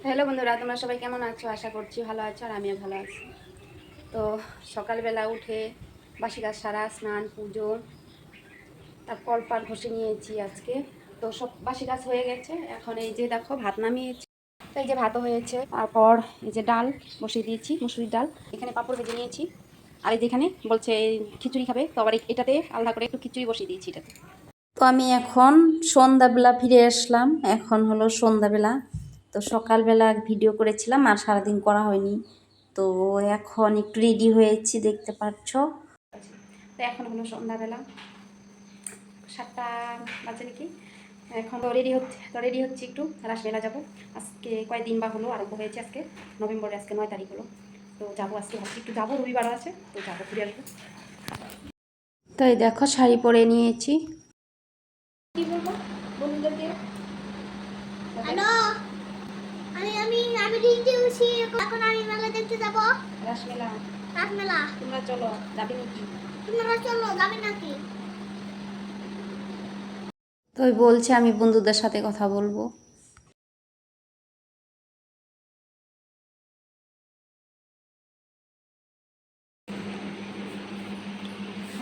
Hello বন্ধুরা, তোমরা সবাই কেমন আছো? আশা করছি ভালো আছো আর আমিও ভালো আছি। তো সকালবেলা উঠে বাসি কাজ সারা, স্নান, পুজো, তার কলপাট ঘষে নিয়েছি আজকে। তো সব বাসি কাজ হয়ে গেছে। এখন এই যে দেখো ভাত নামিয়েছি। তো এই যে ভাতও হয়েছে। তারপর এই যে ডাল বসিয়ে দিয়েছি, মুসুরির ডাল। এখানে পাঁপড় ভেজে নিয়েছি। আর এই যেখানে বলছে খিচুড়ি খাবে, তো আবার এটাতে আলাদা করে একটু খিচুড়ি বসিয়ে দিয়েছি এটাতে। তো আমি এখন সন্ধ্যাবেলা ফিরে আসলাম। এখন হলো সন্ধ্যাবেলা। তো সকালবেলা ভিডিও করেছিলাম আর সারাদিন করা হয়নি। তো এখন একটু রেডি হয়েছি, দেখতে পাচ্ছ। তো এখন হলো সন্ধ্যাবেলা, 7টা বাজে নাকি। এখন তো রেডি হচ্ছে একটু রাসমেলা যাবো। আজকে কয়েকদিন বা হলো আরম্ভ হয়েছে, আজকে নভেম্বরে, আজকে 9 তারিখ হলো। তো যাবো, আজকে ভাবছি একটু যাবো, রবিবার আছে তো যাবো, ঘুরে আসবো। তাই দেখো শাড়ি পরে নিয়েছি। কি বলবো বন্ধুদেরকে? হ্যালো, আমি আমি আমি রিতে উঠি। এখন আমি মেলা দেখতে যাব। রাসমেলা। রাসমেলা। তোমরা চলো, যাবে নাকি? তোমরা চলো, যাবে নাকি? তো ওই বলছে আমি বন্ধুদের সাথে কথা বলবো।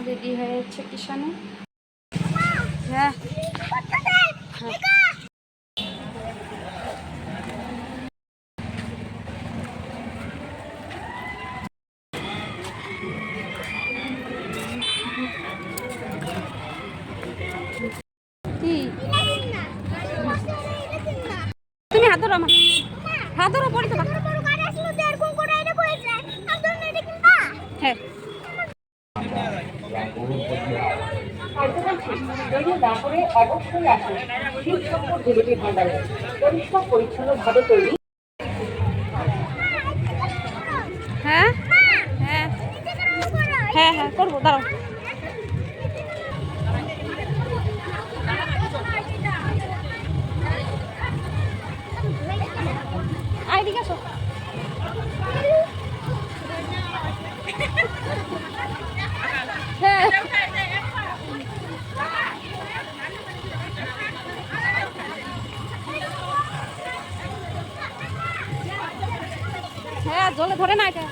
রেডি হয়েছে কিষানু। হ্যাঁ, কি তুমি হাত ধরো, আমার হাত ধরো, পড়ে তো। হ্যাঁ, অবশ্যই আসুন শিবশঙ্কর জিলিপি ভান্ডারে। পরিষ্কার পরিচ্ছন্নভাবে তৈরি। হ্যাঁ, হ্যাঁ, হ্যাঁ, হ্যাঁ করবো, দাঁড়াও। আইডি আসো। হ্যাঁ, হ্যাঁ জলে ধরে না এটা।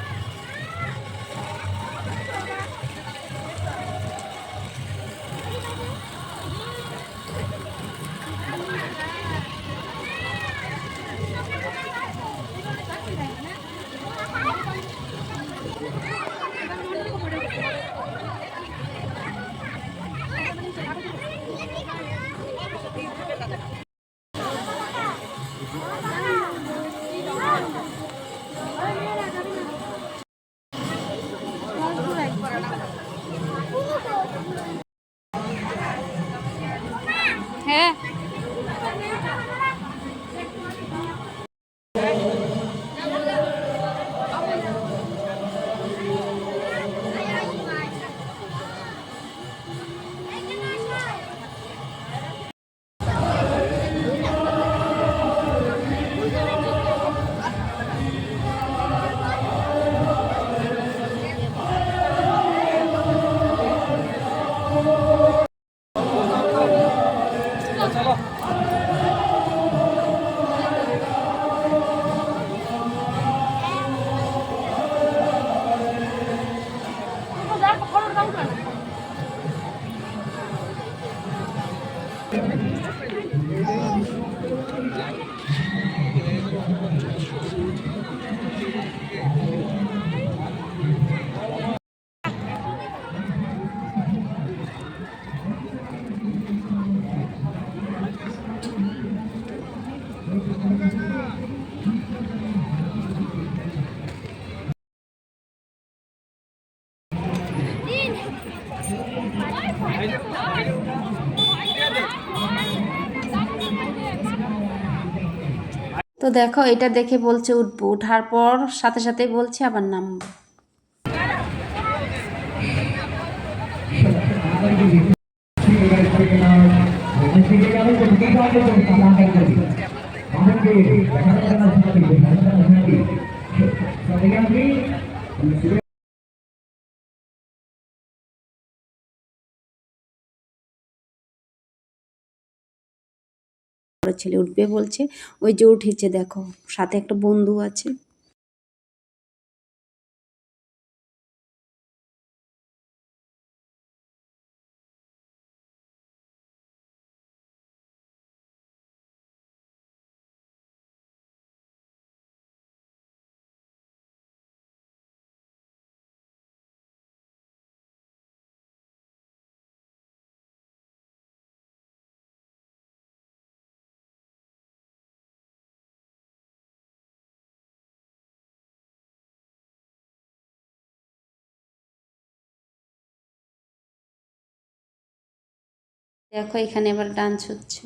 হ্যাঁ, তো দেখো এটা দেখে বলছে উঠবো, উঠার পর সাথে সাথে বলছে আবার নামবো। বড় ছেলে উঠবে বলছে, ওই যে উঠেছে দেখো, সাথে একটা বন্ধু আছে। দেখো এখানে এবার ডান্স হচ্ছে।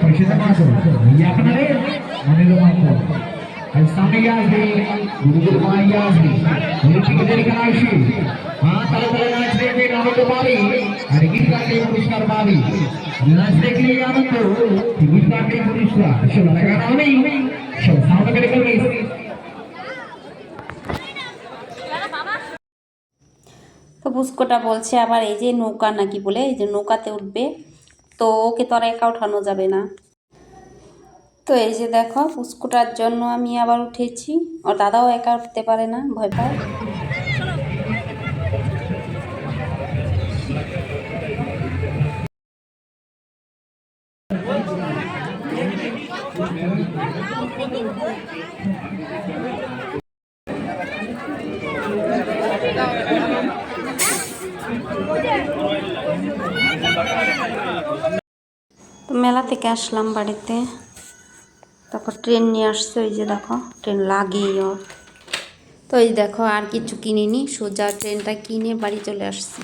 పరిశుద్ధ మాసం యాకనరే మనలో మాసం అది సమయాసి గురుగురు మాయాసి గురుకి జరిగినాసి ఆ తలతల నాచరే మే నామకు మారి అడిగి కాటే పురస్కార్ మారి నాచరే కి ఆనందో దిగి కాటే పురస్కార్ శివ లగానాని శివ సామగ్రి కలి তো পুস্কোটা বলছে আবার এই যে নৌকা নাকি বলে, এই যে নৌকাতে উঠবে, তো ওকে তো আর একা উঠানো যাবে না। তো এই যে দেখো পুস্কোটার জন্য আমি আবার উঠেছি, ওর দাদাও একা উঠতে পারে না, ভয় পায়। তো মেলা থেকে আসলাম বাড়িতে, তারপর ট্রেন নিয়ে আসছে, ওই যে দেখো ট্রেন লাগেই ওর। তো এই দেখো আর কিছু কিনিনি, সোজা ট্রেনটা কিনে বাড়ি চলে আসছি।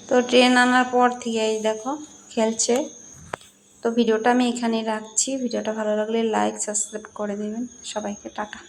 তো ট্রেন আনার পর থেকে এই দেখো খেলছে। তো ভিডিওটা আমি এখানেই রাখছি। ভিডিওটা ভালো লাগলে লাইক সাবস্ক্রাইব করে দেবেন। সবাইকে টাটা।